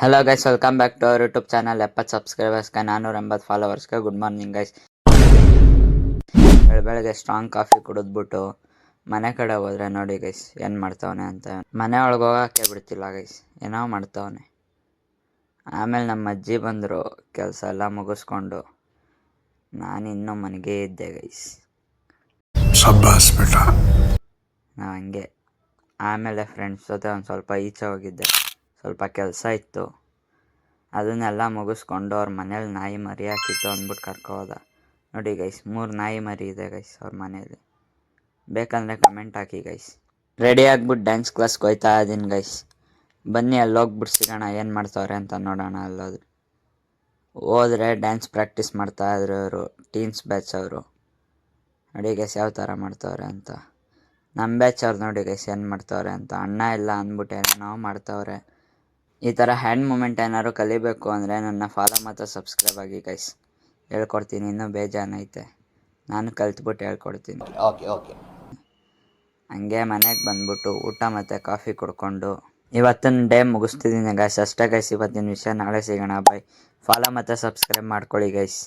Hello guys, welcome back to our YouTube channel. 70 ಸಬ್ಸ್ಕ್ರೈಬರ್ಸ್ಗೆ 480 ಫಾಲೋವರ್ಸ್ಗೆ good morning guys. ಬೆಳಗ್ಗೆ strong coffee ಕುಡಿದ್ಬಿಟ್ಟು ಮನೆ ಕಡೆ ಹೋದ್ರೆ ನೋಡಿ ಗೈಸ್ ಏನು ಮಾಡ್ತಾವನೆ ಅಂತ. ಮನೆ ಒಳಗೆ ಹೋಗೋಕ್ಕೆ ಬಿಡ್ತಿಲ್ಲ ಗೈಸ್, ಏನೋ ಮಾಡ್ತಾವನೆ. ಆಮೇಲೆ ನಮ್ಮ ಅಜ್ಜಿ ಬಂದರು, ಕೆಲಸ ಎಲ್ಲ ಮುಗಿಸ್ಕೊಂಡು. ನಾನು ಇನ್ನೂ ಮನೆಗೆ ಇದ್ದೆ ಗೈಸ್. ನಾವು ಹಂಗೆ ಆಮೇಲೆ ಫ್ರೆಂಡ್ಸ್ ಜೊತೆ ಒಂದು ಸ್ವಲ್ಪ ಈಚೆ ಹೋಗಿದ್ದೆ. ಸ್ವಲ್ಪ ಕೆಲಸ ಇತ್ತು, ಅದನ್ನೆಲ್ಲ ಮುಗಿಸ್ಕೊಂಡು ಅವ್ರ ಮನೇಲಿ ನಾಯಿ ಮರಿ ಹಾಕಿತ್ತು ಅಂದ್ಬಿಟ್ಟು ಕರ್ಕೋದ. ನೋಡಿ ಗೈಸ್, 3 ನಾಯಿ ಮರಿ ಇದೆ ಗೈಸ್ ಅವ್ರ ಮನೇಲಿ. ಬೇಕಂದರೆ ಕಮೆಂಟ್ ಹಾಕಿ ಗೈಸ್. ರೆಡಿ ಆಗಿಬಿಟ್ಟು ಡ್ಯಾನ್ಸ್ ಕ್ಲಾಸ್ಗೆ ಹೋಯ್ತಾ ಇದ್ದೀನಿ ಗೈಸ್. ಬನ್ನಿ ಅಲ್ಲಿ ಹೋಗ್ಬಿಟ್ಟು ಸಿಗೋಣ, ಏನು ಮಾಡ್ತಾವ್ರೆ ಅಂತ ನೋಡೋಣ. ಅಲ್ಲೋದ್ರೆ ಹೋದರೆ ಡ್ಯಾನ್ಸ್ ಪ್ರಾಕ್ಟೀಸ್ ಮಾಡ್ತಾಯಿದ್ರು ಇವರು, ಟೀನ್ಸ್ ಬ್ಯಾಚ್ ಅವರು. ನೋಡಿ ಗೈಸ್ ಯಾವ ಥರ ಮಾಡ್ತಾವ್ರೆ ಅಂತ. ನಮ್ಮ ಬ್ಯಾಚ್ ಅವ್ರು ನೋಡಿ ಗೈಸ್ ಏನು ಮಾಡ್ತಾವ್ರೆ ಅಂತ. ಅಣ್ಣ ಎಲ್ಲ ಅಂದ್ಬಿಟ್ಟು ಏನೋ ಮಾಡ್ತಾವ್ರೆ. ಈ ಥರ ಹ್ಯಾಂಡ್ ಮೂಮೆಂಟ್ ಏನಾದ್ರು ಕಲಿಬೇಕು ಅಂದರೆ ನನ್ನ ಫಾಲೋ ಮತ್ತು ಸಬ್ಸ್ಕ್ರೈಬ್ ಆಗಿ ಗೈಸ್. ಹೇಳ್ಕೊಡ್ತೀನಿ, ಇನ್ನೂ ಬೇಜಾನೈತೆ, ನಾನು ಕಲ್ತ್ಬಿಟ್ಟು ಹೇಳ್ಕೊಡ್ತೀನಿ. ಓಕೆ. ಹಂಗೆ ಮನೆಗೆ ಬಂದ್ಬಿಟ್ಟು ಊಟ ಮತ್ತು ಕಾಫಿ ಕುಡ್ಕೊಂಡು ಇವತ್ತಿನ ಡೇ ಮುಗಿಸ್ತಿದ್ದೀನಿ ಗೈಸ್. ಅಷ್ಟೇ ಗೈಸ್ ಇವತ್ತಿನ ವಿಷಯ. ನಾಳೆ ಸಿಗೋಣ. ಬೈ. ಫಾಲೋ ಮತ್ತು ಸಬ್ಸ್ಕ್ರೈಬ್ ಮಾಡ್ಕೊಳ್ಳಿ ಗೈಸ್.